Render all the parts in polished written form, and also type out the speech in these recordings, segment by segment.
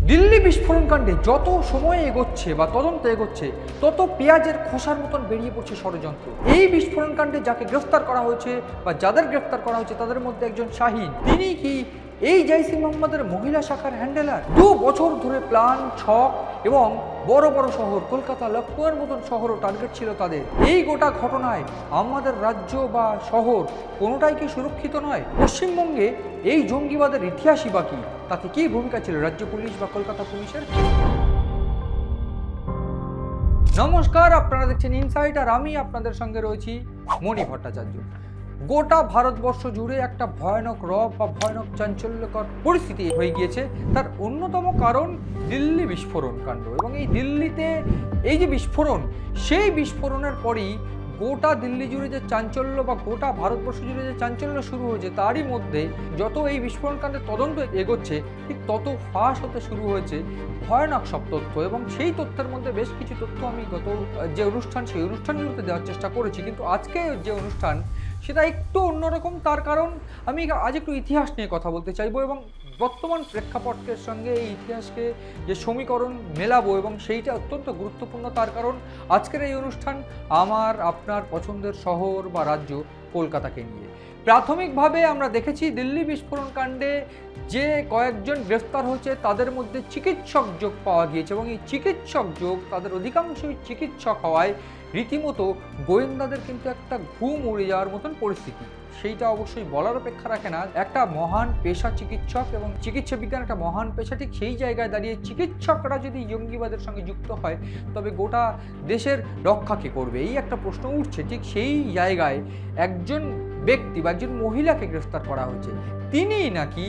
দিল্লি বিস্ফোরণ কাণ্ডে যত সময় এগোচ্ছে বা তদন্ত এগোচ্ছে তত পেঁয়াজের খোসার মতন বেরিয়ে পড়ছে ষড়যন্ত্র। এই বিস্ফোরণ কাণ্ডে যাকে গ্রেফতার করা হয়েছে বা যাদের গ্রেফতার করা হয়েছে তাদের মধ্যে একজন শাহিন, তিনি কি এই জৈশ-ই মোহাম্মদের মহিলা শাখার হ্যান্ডেলার? 2 বছর ধরে প্ল্যান, ছক এবং বড় বড় শহর কলকাতা, লখনউয়ের মতন শহরও টার্গেট ছিল তাদের। এই গোটা ঘটনায় আমাদের রাজ্য বা শহর কোনোটাই কি সুরক্ষিত নয়? পশ্চিমবঙ্গে এই জঙ্গিবাদের ইতিহাসই বা কি? তাতে কি ভূমিকা ছিল রাজ্য পুলিশ বা কলকাতা পুলিশের? নমস্কার, আপনারা দেখছেন ইনসাইট আর আমি আপনাদের সঙ্গে রয়েছি মণি ভট্টাচার্য। গোটা ভারতবর্ষ জুড়ে একটা ভয়ানক রব বা ভয়ানক চাঞ্চল্যকর পরিস্থিতি হয়ে গিয়েছে। তার অন্যতম কারণ দিল্লি বিস্ফোরণ কাণ্ড। এবং এই দিল্লিতে এই যে বিস্ফোরণ, সেই বিস্ফোরণের পরই গোটা দিল্লি জুড়ে যে চাঞ্চল্য বা গোটা ভারতবর্ষ জুড়ে যে চাঞ্চল্য শুরু হয়েছে, তারই মধ্যে যত এই বিস্ফোরণ কাণ্ডের তদন্ত এগোচ্ছে ঠিক তত ফাঁস হতে শুরু হয়েছে ভয়ানক সব তথ্য। এবং সেই তথ্যের মধ্যে বেশ কিছু তথ্য আমি গত যে অনুষ্ঠান সেই অনুষ্ঠানগুলোতে দেওয়ার চেষ্টা করেছি, কিন্তু আজকে যে অনুষ্ঠান সেটা একটু অন্যরকম। তার কারণ আমি আজ একটু ইতিহাস নিয়ে কথা বলতে চাইবো এবং বর্তমান প্রেক্ষাপটের সঙ্গে এই ইতিহাসকে যে সমীকরণ মেলাবো, এবং সেইটা অত্যন্ত গুরুত্বপূর্ণ। তার কারণ আজকের এই অনুষ্ঠান আমার আপনার পছন্দের শহর বা রাজ্য কলকাতাকে নিয়ে। প্রাথমিকভাবে আমরা দেখেছি দিল্লি বিস্ফোরণ কাণ্ডে যে কয়েকজন গ্রেফতার হয়েছে তাদের মধ্যে চিকিৎসক যোগ পাওয়া গিয়েছে, এবং এই চিকিৎসক যোগ তাদের অধিকাংশই চিকিৎসক হওয়ায় রীতিমতো গোয়েন্দাদের কিন্তু একটা ঘুম উড়ে যাওয়ার মতন পরিস্থিতি। সেইটা অবশ্যই বলার অপেক্ষা রাখে না। একটা মহান পেশা চিকিৎসক এবং চিকিৎসা বিজ্ঞান একটা মহান পেশা, ঠিক সেই জায়গায় দাঁড়িয়ে চিকিৎসকরা যদি জঙ্গিবাদের সঙ্গে যুক্ত হয় তবে গোটা দেশের রক্ষা কে করবে, এই একটা প্রশ্ন উঠছে। ঠিক সেই জায়গায় একজন ব্যক্তি বা একজন মহিলাকে গ্রেফতার করা হয়েছে, তিনিই নাকি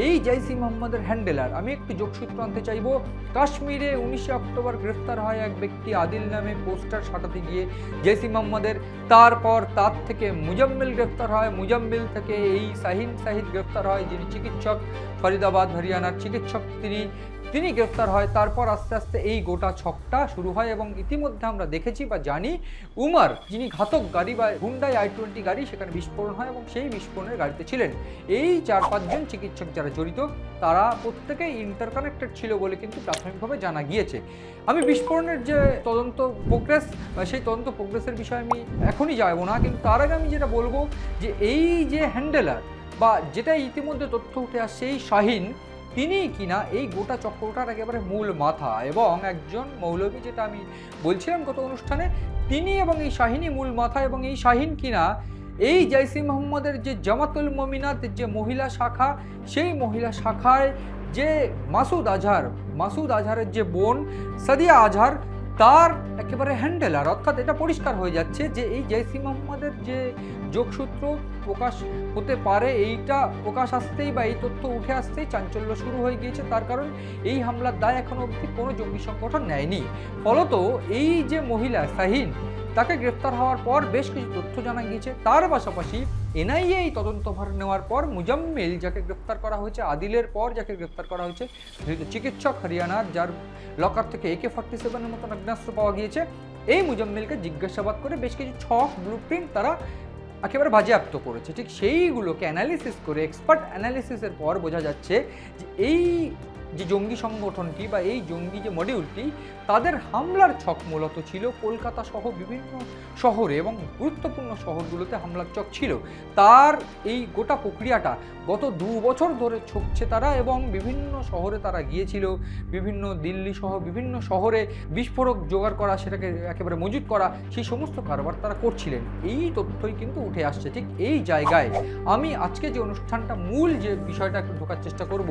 এই জৈশ-ই মোহাম্মদের হ্যান্ডেলার। আমি একটু যোগসূত্র আনতে চাইবো। কাশ্মীরে 19 অক্টোবর গ্রেফতার হয় এক ব্যক্তি আদিল নামে পোস্টার সাটাতে গিয়ে জৈশ-ই মোহাম্মদের। তারপর তার থেকে মুজাম্মিল গ্রেফতার হয়, মুজাম্মিল থেকে এই শাহিন গ্রেফতার হয়, যিনি চিকিৎসক, ফরিদাবাদ হরিয়ানার চিকিৎসক, তিনি গ্রেফতার হয়। তারপর আস্তে আস্তে এই গোটা ছকটা শুরু হয় এবং ইতিমধ্যে আমরা দেখেছি বা জানি উমার, যিনি ঘাতক গাড়ি বা হুন্ডাই i20 গাড়ি, সেখানে বিস্ফোরণ হয় এবং সেই বিস্ফোরণের গাড়িতে ছিলেন এই 4-5 জন চিকিৎসক যারা জড়িত, তারা প্রত্যেকেই ইন্টারকানেক্টেড ছিল বলে কিন্তু প্রাথমিকভাবে জানা গিয়েছে। আমি বিস্ফোরণের যে তদন্ত প্রোগ্রেস বা সেই তদন্ত প্রোগ্রেসের বিষয়ে আমি এখনই যাবো না, কিন্তু তার আগে আমি যেটা বলবো যে এই যে হ্যান্ডেলার বা যেটা ইতিমধ্যে তথ্য উঠে আসছে এই শাহিন, তিনি কিনা এই গোটা চক্রটার একেবারে মূল মাথা এবং একজন মৌলবী, যেটা আমি বলছিলাম গত অনুষ্ঠানে, তিনি এবং এই শাহিনই মূল মাথা। এবং এই শাহিন কিনা এই জৈশ-ই মোহাম্মদের যে জামাতুল মুমিনাত যে মহিলা শাখা, সেই মহিলা শাখায় যে মাসুদ আজহারের যে বোন সাদিয়া আজহার, তার একেবারে হ্যান্ডেলার। অর্থাৎ এটা পরিষ্কার হয়ে যাচ্ছে যে এই জৈশ-ই মোহাম্মদের যে যোগসূত্র প্রকাশ হতে পারে, এইটা প্রকাশ আসতেই বা এই তথ্য উঠে আসতেই চাঞ্চল্য শুরু হয়ে গিয়েছে। তার কারণ এই হামলার দায় এখনো অবধি কোনো জঙ্গি সংগঠন নেয়নি। ফলত এই যে মহিলা শাহিন, তাকে গ্রেফতার হওয়ার পর বেশ কিছু তথ্য জানা গিয়েছে। তার পাশাপাশি এনআইএ এই তদন্তভার নেওয়ার পর মুজাম্মিল, যাকে গ্রেফতার করা হয়েছে, আদিলের পর যাকে গ্রেফতার করা হয়েছে, চিকিৎসক হরিয়ানার, যার লকার থেকে AK-47 মতন আগ্নেয়াস্ত্র পাওয়া গিয়েছে, এই মুজাম্মিলকে জিজ্ঞাসাবাদ করে বেশ কিছু ছক, ব্লুপ্রিন্ট তারা একেবারে বাজেয়াপ্ত করেছে। ঠিক সেইগুলোকে অ্যানালিসিস করে, এক্সপার্ট অ্যানালিসিসের পর বোঝা যাচ্ছে যে এই যে জঙ্গি সংগঠনটি বা এই জঙ্গি যে মডিউলটি, তাদের হামলার ছক মূলত ছিল কলকাতা সহ বিভিন্ন শহরে এবং গুরুত্বপূর্ণ শহরগুলোতে হামলার ছক ছিল। তার এই গোটা প্রক্রিয়াটা গত 2 বছর ধরে ছকছে তারা, এবং বিভিন্ন শহরে তারা গিয়েছিল, বিভিন্ন দিল্লি সহ বিভিন্ন শহরে বিস্ফোরক জোগাড় করা, সেটাকে একেবারে মজুত করা, সেই সমস্ত কারবার তারা করছিলেন। এই তথ্যই কিন্তু উঠে আসছে। ঠিক এই জায়গায় আমি আজকে যে অনুষ্ঠানটা মূল যে বিষয়টা একটু ঢোকার চেষ্টা করব,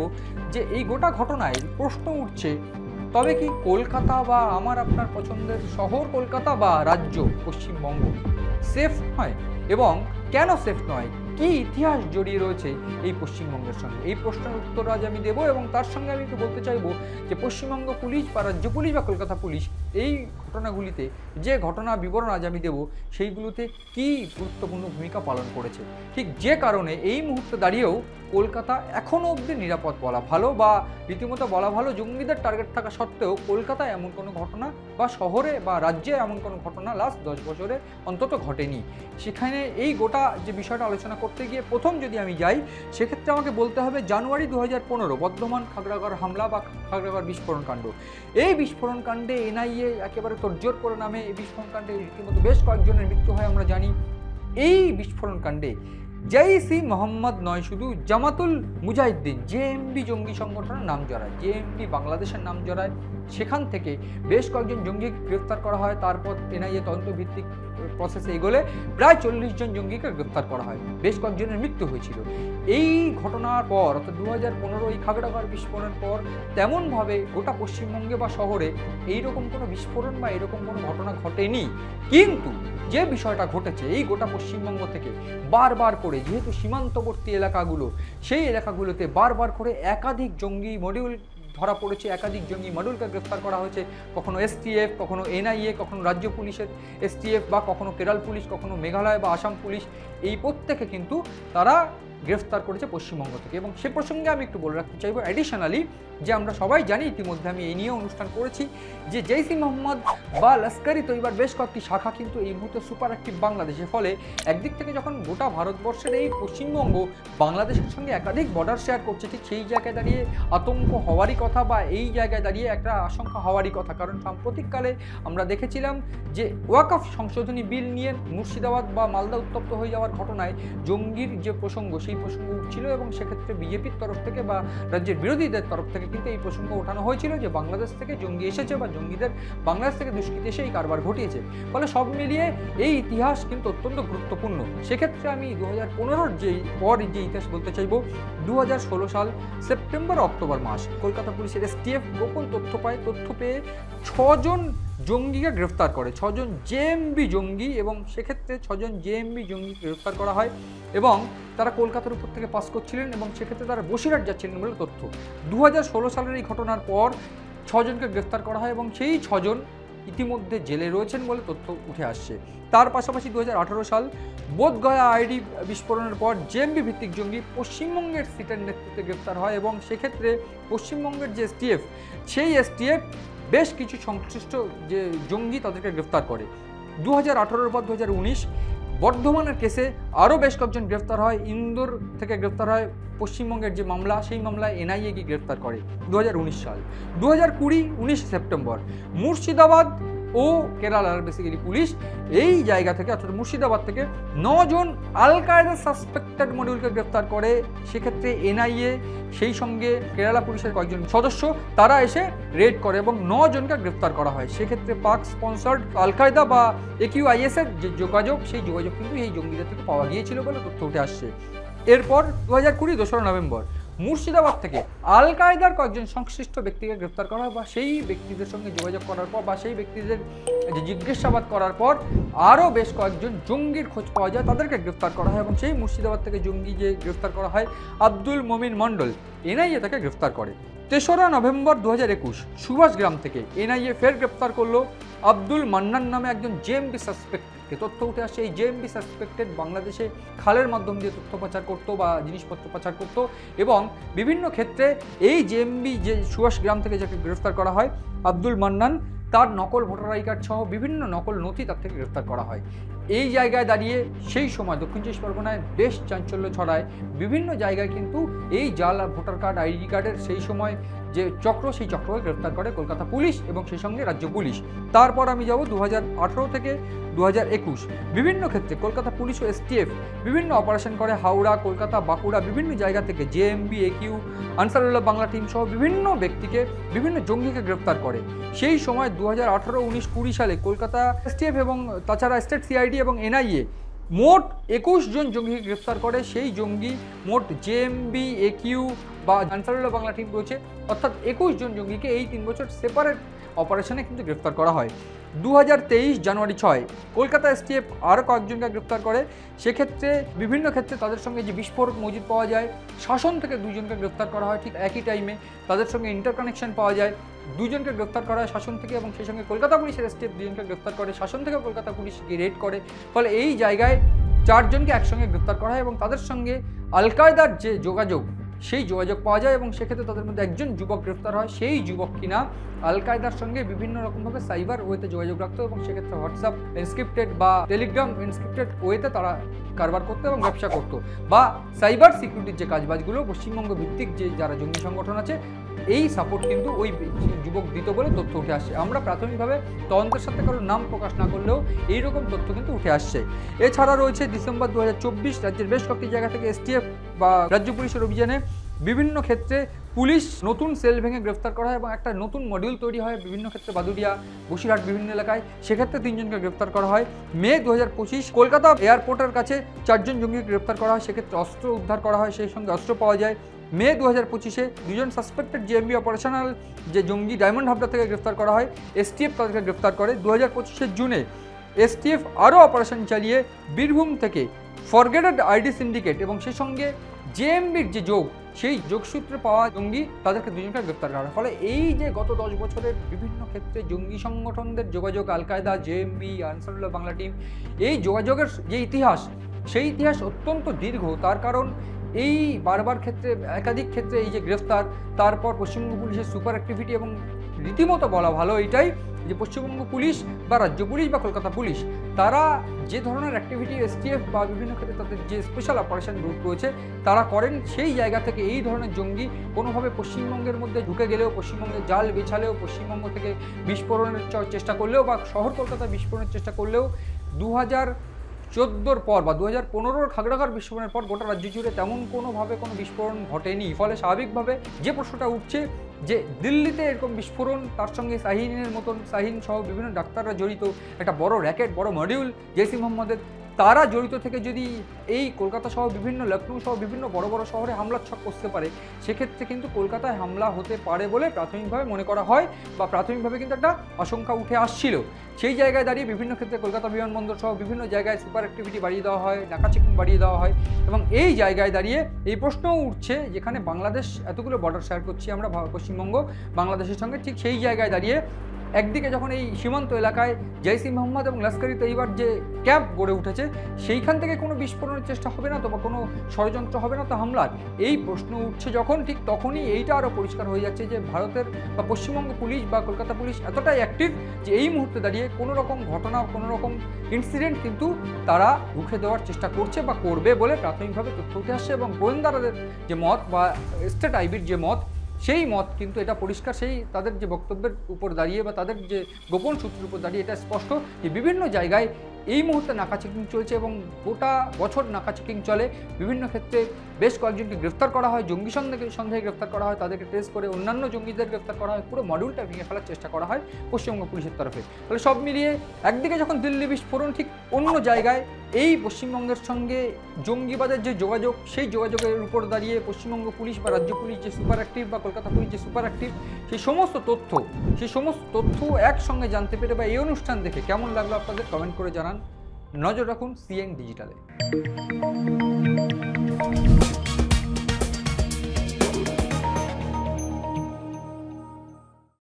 যে এই গোটা ঘটনায় প্রশ্ন উঠছে, তবে কি কলকাতা বা আমার আপনার পছন্দের শহর কলকাতা বা রাজ্য পশ্চিমবঙ্গ সেফ নয়? এবং কেন সেফ নয়? কি ইতিহাস জড়িয়ে রয়েছে এই পশ্চিমবঙ্গের সঙ্গে? এই প্রশ্নের উত্তর আজ আমি দেবো, এবং তার সঙ্গে আমি একটু বলতে চাইবো যে পশ্চিমবঙ্গ পুলিশ বা রাজ্য পুলিশ বা কলকাতা পুলিশ এই ঘটনাগুলিতে যে ঘটনা বিবরণ আজ আমি দেবো, সেইগুলোতে কি গুরুত্বপূর্ণ ভূমিকা পালন করেছে। ঠিক যে কারণে এই মুহূর্তে দাঁড়িয়েও কলকাতা এখনও অবধি নিরাপদ বলা ভালো, বা রীতিমতো বলা ভালো, জঙ্গিদের টার্গেট থাকা সত্ত্বেও কলকাতায় এমন কোনো ঘটনা বা শহরে বা রাজ্যে এমন কোনো ঘটনা লাস্ট 10 বছরে অন্তত ঘটেনি। সেখানে এই গোটা যে বিষয়টা আলোচনা করতে গিয়ে প্রথম যদি আমি যাই সেক্ষেত্রে আমাকে বলতে হবে জানুয়ারি 2015 বর্ধমান খাগড়াগড় হামলা বা খাগড়াগড় বিস্ফোরণ কাণ্ড। এই বিস্ফোরণ কাণ্ডে এনআইএ একেবারে তোড়জোড় করে নামে। এই বিস্ফোরণ কাণ্ডে রীতিমতো বেশ কয়েকজনের মৃত্যু হয় আমরা জানি। এই বিস্ফোরণ কাণ্ডে জৈশ-ই মোহাম্মদ নয়, শুধু জামাতুল মুজাহিদ্দিন জেএমবি জঙ্গি সংগঠনের নাম জড়ায়, জেএমবি বাংলাদেশের নাম জড়ায়। সেখান থেকে বেশ কয়েকজন জঙ্গি গ্রেফতার করা হয়। তারপর এনআইএ তদন্তভিত্তিক প্রসেসে এগোলে প্রায় 40 জন জঙ্গিকে গ্রেফতার করা হয়। বেশ কয়েকজনের মৃত্যু হয়েছিল। এই ঘটনার পর অর্থাৎ 2015 এই খাগড়াগড় বিস্ফোরণের পর তেমনভাবে গোটা পশ্চিমবঙ্গে বা শহরে এইরকম কোনো বিস্ফোরণ বা এরকম কোনো ঘটনা ঘটেনি। কিন্তু যে বিষয়টা ঘটেছে এই গোটা পশ্চিমবঙ্গ থেকে বারবার করে, যেহেতু সীমান্তবর্তী এলাকাগুলো, সেই এলাকাগুলোতে বারবার করে একাধিক জঙ্গি মডিউল ধরা পড়েছে, একাধিক জঙ্গি মডিউলকে গ্রেফতার করা হয়েছে। কখনো এসটিএফ, কখনো এনআইএ, কখনো রাজ্য পুলিশের এসটিএফ, বা কখনো কেরল পুলিশ, কখনো মেঘালয় বা আসাম পুলিশ, এই প্রত্যেকে কিন্তু তারা গ্রেফতার করেছে পশ্চিমবঙ্গ থেকে। এবং সে প্রসঙ্গে আমি একটু বলে রাখতে চাইবো অ্যাডিশনালি যে আমরা সবাই জানি, ইতিমধ্যে আমি এই নিয়ে অনুষ্ঠান করেছি, যে জৈশ-ই মোহাম্মদ বা লস্কর-ই তৈবার বেশ কয়েকটি শাখা কিন্তু এই মুহূর্তে সুপার অ্যাক্টিভ বাংলাদেশের। ফলে একদিক থেকে যখন গোটা ভারতবর্ষের এই পশ্চিমবঙ্গ বাংলাদেশের সঙ্গে একাধিক বর্ডার শেয়ার করছে, ঠিক সেই জায়গায় দাঁড়িয়ে আতঙ্ক হওয়ারই কথা, বা এই জায়গায় দাঁড়িয়ে একটা আশঙ্কা হওয়ারই কথা। কারণ সাম্প্রতিককালে আমরা দেখেছিলাম যে ওয়াকফ সংশোধনী বিল নিয়ে মুর্শিদাবাদ বা মালদা উত্তপ্ত হয়ে যাওয়ার ঘটনায় জঙ্গির যে প্রসঙ্গ, সেই প্রসঙ্গ উঠছিল, এবং সেক্ষেত্রে বিজেপির তরফ থেকে বা রাজ্যের বিরোধীদের তরফ থেকে কিন্তু এই প্রসঙ্গ ওঠানো হয়েছিল যে বাংলাদেশ থেকে জঙ্গি এসেছে বা জঙ্গিদের বাংলাদেশ থেকে দুষ্কৃতী এসে এই কারবার ঘটিয়েছে। ফলে সব মিলিয়ে এই ইতিহাস কিন্তু অত্যন্ত গুরুত্বপূর্ণ। সেক্ষেত্রে আমি 2015-র যে ইতিহাস বলতে চাইব, 2016 সাল সেপ্টেম্বর অক্টোবর মাস কলকাতা পুলিশের এসটিএফ গোপন তথ্য পায়। তথ্য পেয়ে 6 জন জঙ্গিকে গ্রেফতার করে, 6 জন জেএমবি জঙ্গি, এবং সেক্ষেত্রে 6 জন জেএমবি জঙ্গি গ্রেফতার করা হয়। এবং তারা কলকাতার উপর থেকে পাস করছিলেন, এবং সেক্ষেত্রে তারা বসিরহাট যাচ্ছিলেন বলে তথ্য। 2016 সালের এই ঘটনার পর 6 জনকে গ্রেফতার করা হয়, এবং সেই 6 জন ইতিমধ্যে জেলে রয়েছেন বলে তথ্য উঠে আসছে। তার পাশাপাশি 2018 সাল বোধগয়া আইডি বিস্ফোরণের পর জেএমবি ভিত্তিক জঙ্গি পশ্চিমবঙ্গের সিটের নেতৃত্বে গ্রেফতার হয়, এবং সেক্ষেত্রে পশ্চিমবঙ্গের যে এসটিএফ, সেই এসটিএফ বেশ কিছু সংশ্লিষ্ট যে জঙ্গি তাদেরকে গ্রেফতার করে। 2018-র পর 2019 বর্ধমানের কেসে আরও বেশ কয়েকজন গ্রেফতার হয়। ইন্দোর থেকে গ্রেফতার হয়। পশ্চিমবঙ্গের যে মামলা, সেই মামলায় এনআইএ কি গ্রেফতার করে 2019 সাল। 2020 19 সেপ্টেম্বর মুর্শিদাবাদ ও কেরালার বেসিক্যালি পুলিশ এই জায়গা থেকে, অর্থাৎ মুর্শিদাবাদ থেকে 9 জন আল কায়দা সাসপেক্টেড মডিউলকে গ্রেফতার করে। সেক্ষেত্রে এনআইএ সেই সঙ্গে কেরালা পুলিশের কয়েকজন সদস্য তারা এসে রেড করে, এবং 9 জনকে গ্রেফতার করা হয়। সেক্ষেত্রে পাক স্পন্সার্ড আল কায়দা বা AQIS এর যে যোগাযোগ, সেই যোগাযোগ কিন্তু এই জঙ্গিদের থেকে পাওয়া গিয়েছিল বলে তথ্য উঠে আসছে। এরপর 2020 2রা নভেম্বর মুর্শিদাবাদ থেকে আল কায়দার কয়েকজন সংশ্লিষ্ট ব্যক্তিকে গ্রেফতার করা হয়, বা সেই ব্যক্তিদের সঙ্গে যোগাযোগ করার পর বা সেই ব্যক্তিদের জিজ্ঞাসাবাদ করার পর আরও বেশ কয়েকজন জঙ্গির খোঁজ পাওয়া যায়, তাদেরকে গ্রেফতার করা হয়। এবং সেই মুর্শিদাবাদ থেকে জঙ্গি যে গ্রেফতার করা হয় আব্দুল মমিন মণ্ডল, এনআইএ তাকে গ্রেফতার করে। 3রা নভেম্বর 2021 সুভাষগ্রাম থেকে এনআইএ ফের গ্রেফতার করলো আব্দুল মান্নান নামে একজন জেএমবি সাসপেক্টকে। তথ্য উঠে আসে এই জেএমবি সাসপেক্টেড বাংলাদেশে খালের মাধ্যম দিয়ে তথ্য পাচার করতো বা জিনিসপত্র পাচার করতো, এবং বিভিন্ন ক্ষেত্রে এই জেএমবি যে সুভাষগ্রাম থেকে যাকে গ্রেফতার করা হয় আব্দুল মান্নান, তার নকল ভোটার আই কার্ড সহ বিভিন্ন নকল নথি তার থেকে গ্রেফতার করা হয়। এই জায়গায় দাঁড়িয়ে সেই সময় দক্ষিণ চব্বিশ পরগনায় বেশ চাঞ্চল্য ছড়ায়। বিভিন্ন জায়গায় কিন্তু এই জাল ভোটার কার্ড, আইডি কার্ডের সেই সময় যে চক্র, সেই চক্রকে গ্রেফতার করে কলকাতা পুলিশ এবং সেই সঙ্গে রাজ্য পুলিশ। তারপর আমি যাব 2018 থেকে 2021 বিভিন্ন ক্ষেত্রে কলকাতা পুলিশ ও এসটিএফ বিভিন্ন অপারেশন করে। হাওড়া, কলকাতা, বাঁকুড়া বিভিন্ন জায়গা থেকে JMB, AQ, Ansarullah Bangla team সহ বিভিন্ন ব্যক্তিকে, বিভিন্ন জঙ্গিকে গ্রেফতার করে। সেই সময় 2018, 19, 20 সালে কলকাতা এসটিএফ এবং তাছাড়া স্টেট সিআইডি এবং এনআইএ মোট 21 জন জঙ্গিকে গ্রেফতার করে। সেই জঙ্গি মোট জেএমবি, একিউ বা আনসারুল্লাহ বাংলা টিম রয়েছে, অর্থাৎ 21 জন জঙ্গিকে এই 3 বছর সেপারেট অপারেশনে কিন্তু গ্রেফতার করা হয়। 2023 জানুয়ারি 6 কলকাতা এসটিএফ আরও কয়েকজনকে গ্রেফতার করে। সেক্ষেত্রে বিভিন্ন ক্ষেত্রে তাদের সঙ্গে যে বিস্ফোরক মজুদ পাওয়া যায়, শাসন থেকে 2 জনকে গ্রেফতার করা হয় ঠিক একই টাইমে। তাদের সঙ্গে ইন্টারকানেকশন পাওয়া যায়, 2 জনকে গ্রেফতার করা হয় শাসন থেকে, এবং সেই সঙ্গে কলকাতা পুলিশের এসটিএফ 2 জনকে গ্রেফতার করে, শাসন থেকে কলকাতা পুলিশ গিয়ে রেড করে। ফলে এই জায়গায় 4 জনকে একসঙ্গে গ্রেফতার করা হয়, এবং তাদের সঙ্গে আল কায়দার যে যোগাযোগ সেই যোগাযোগ পাওয়া যায় এবং সেক্ষেত্রে তাদের মধ্যে একজন যুবক গ্রেফতার হয়। সেই যুবক কিনা আল কায়দার সঙ্গে বিভিন্ন রকমভাবে সাইবার ওয়েতে যোগাযোগ রাখতো এবং সেক্ষেত্রে হোয়াটসঅ্যাপ এনস্ক্রিপ্টেড বা টেলিগ্রাম এনস্ক্রিপ্টেড ওয়েতে তারা কারবার করতো এবং ব্যবসা করতো, বা সাইবার সিকিউরিটির যে কাজবাজগুলো পশ্চিমবঙ্গ ভিত্তিক যে যারা জঙ্গি সংগঠন আছে এই সাপোর্ট কিন্তু ওই যুবক দিত বলে তথ্য উঠে আসছে। আমরা প্রাথমিকভাবে তদন্তের সাথে কারোর নাম প্রকাশ না করলেও এইরকম তথ্য কিন্তু উঠে আসছে। এছাড়া রয়েছে ডিসেম্বর 2024 রাজ্যের বেশ কয়েকটি জায়গা থেকে এসটিএফ বা রাজ্য পুলিশের অভিযানে বিভিন্ন ক্ষেত্রে পুলিশ নতুন সেল ভেঙে গ্রেফতার করা হয় এবং একটা নতুন মডিউল তৈরি হয় বিভিন্ন ক্ষেত্রে বাদুড়িয়া, বসিরহাট বিভিন্ন এলাকায়, সেক্ষেত্রে 3 জনকে গ্রেফতার করা হয়। মে 2025 কলকাতা এয়ারপোর্টের কাছে 4 জন জঙ্গিকে গ্রেফতার করা হয়, সেক্ষেত্রে অস্ত্র উদ্ধার করা হয়, সেই সঙ্গে অস্ত্র পাওয়া যায়। মে 2025 2 সাসপেক্টেড জেএমবি অপারেশনাল যে জঙ্গি ডায়মন্ড হাবড়া থেকে গ্রেফতার করা হয়, এসটিএফ তাদেরকে গ্রেফতার করে। 2025 জুনে এসটিএফ আরও অপারেশন চালিয়ে বীরভূম থেকে ফরগেটেড আইডি সিন্ডিকেট এবং সেই সঙ্গে জেএমবির যে যোগ, সেই যোগসূত্রে পাওয়া জঙ্গি তাদেরকে 2 জনকে গ্রেফতার করার ফলে এই যে গত 10 বছরের বিভিন্ন ক্ষেত্রে জঙ্গি সংগঠনদের যোগাযোগ, আল কায়দা, জেএমবি, আনসারুল্লাহ বাংলা টিম, এই যোগাযোগের যে ইতিহাস, সেই ইতিহাস অত্যন্ত দীর্ঘ। তার কারণ এই বারবার ক্ষেত্রে একাধিক ক্ষেত্রে এই যে গ্রেফতার, তারপর পশ্চিমবঙ্গ পুলিশের সুপার অ্যাক্টিভিটি এবং রীতিমতো বলা ভালো এইটাই যে পশ্চিমবঙ্গ পুলিশ বা রাজ্য পুলিশ বা কলকাতা পুলিশ তারা যে ধরনের অ্যাক্টিভিটি এসটিএফ বা বিভিন্ন ক্ষেত্রে তাদের যে স্পেশাল অপারেশন গ্রুপ রয়েছে তারা করেন, সেই জায়গা থেকে এই ধরনের জঙ্গি কোনোভাবে পশ্চিমবঙ্গের মধ্যে ঢুকে গেলেও, পশ্চিমবঙ্গে জাল বেছালেও, পশ্চিমবঙ্গ থেকে বিস্ফোরণের চেষ্টা করলেও বা শহর কলকাতায় বিস্ফোরণের চেষ্টা করলেও 2014 পর বা 2015 খাগড়াঘাট বিস্ফোরণের পর গোটা রাজ্য জুড়ে তেমন কোনোভাবে কোনো বিস্ফোরণ ঘটেনি। ফলে স্বাভাবিকভাবে যে প্রশ্নটা উঠছে যে দিল্লিতে এরকম বিস্ফোরণ, তার সঙ্গে শাহিনের মতন, শাহিন সহ বিভিন্ন ডাক্তাররা জড়িত, একটা বড় র্যাকেট, বড় মডিউল জেসি মোহাম্মদের, তারা জড়িত থেকে যদি এই কলকাতা সহ বিভিন্ন লখনৌ সহ বিভিন্ন বড় বড় শহরে হামলার ছক কষতে পারে, সেক্ষেত্রে কিন্তু কলকাতায় হামলা হতে পারে বলে প্রাথমিকভাবে মনে করা হয় বা প্রাথমিকভাবে কিন্তু একটা আশঙ্কা উঠে আসছিল। সেই জায়গায় দাঁড়িয়ে বিভিন্ন ক্ষেত্রে কলকাতা বিমানবন্দর সহ বিভিন্ন জায়গায় সুপার অ্যাক্টিভিটি বাড়িয়ে দেওয়া হয়, নাকা চেকিং বাড়িয়ে দেওয়া হয় এবং এই জায়গায় দাঁড়িয়ে এই প্রশ্নও উঠছে যেখানে বাংলাদেশ এতগুলো বর্ডার শেয়ার করছি আমরা পশ্চিমবঙ্গ বাংলাদেশের সঙ্গে, ঠিক সেই জায়গায় দাঁড়িয়ে একদিকে যখন এই সীমান্ত এলাকায় জৈশ-ই মোহাম্মদ এবং লস্কর-ই তৈয়বার যে ক্যাম্প গড়ে উঠেছে, সেইখান থেকে কোনো বিস্ফোরণের চেষ্টা হবে না তো বা কোনো ষড়যন্ত্র হবে না তো হামলার, এই প্রশ্ন উঠছে যখন, ঠিক তখনই এইটা আরও পরিষ্কার হয়ে যাচ্ছে যে ভারতের বা পশ্চিমবঙ্গ পুলিশ বা কলকাতা পুলিশ এতটাই অ্যাক্টিভ যে এই মুহূর্তে দাঁড়িয়ে কোনো রকম ঘটনা, কোনো রকম ইনসিডেন্ট কিন্তু তারা রুখে দেওয়ার চেষ্টা করছে বা করবে বলে প্রাথমিকভাবে তথ্য উঠে আসছে। এবং গোয়েন্দাদের যে মত বা স্টেট আইবির যে মত, সেই মত কিন্তু এটা পরিষ্কার, সেই তাদের যে বক্তব্যের উপর দাঁড়িয়ে বা তাদের যে গোপন সূত্রের উপর দাঁড়িয়ে এটা স্পষ্ট যে বিভিন্ন জায়গায় এই মুহূর্তে নাকা চেকিং চলছে এবং গোটা বছর নাকা চেকিং চলে। বিভিন্ন ক্ষেত্রে বেশ কয়েকজনকে গ্রেফতার করা হয়, জঙ্গি সন্দেহে গ্রেফতার করা হয়, তাদেরকে ট্রেস করে অন্যান্য জঙ্গিদের গ্রেফতার করা হয়, পুরো মডিউলটা ভেঙে ফেলার চেষ্টা করা হয় পশ্চিমবঙ্গ পুলিশের তরফে। তাহলে সব মিলিয়ে একদিকে যখন দিল্লি বিস্ফোরণ, ঠিক অন্য জায়গায় এই পশ্চিমবঙ্গের সঙ্গে জঙ্গিবাদের যে যোগাযোগ, সেই যোগাযোগের উপর দাঁড়িয়ে পশ্চিমবঙ্গ পুলিশ বা রাজ্য পুলিশ যে সুপার অ্যাক্টিভ বা কলকাতা পুলিশ যে সুপার অ্যাক্টিভ, সেই সমস্ত তথ্য একসঙ্গে জানতে পেরে বা এই অনুষ্ঠান দেখে কেমন লাগলো আপনাদের কমেন্ট করে জানান। নজর রাখুন সিএন ডিজিটালে।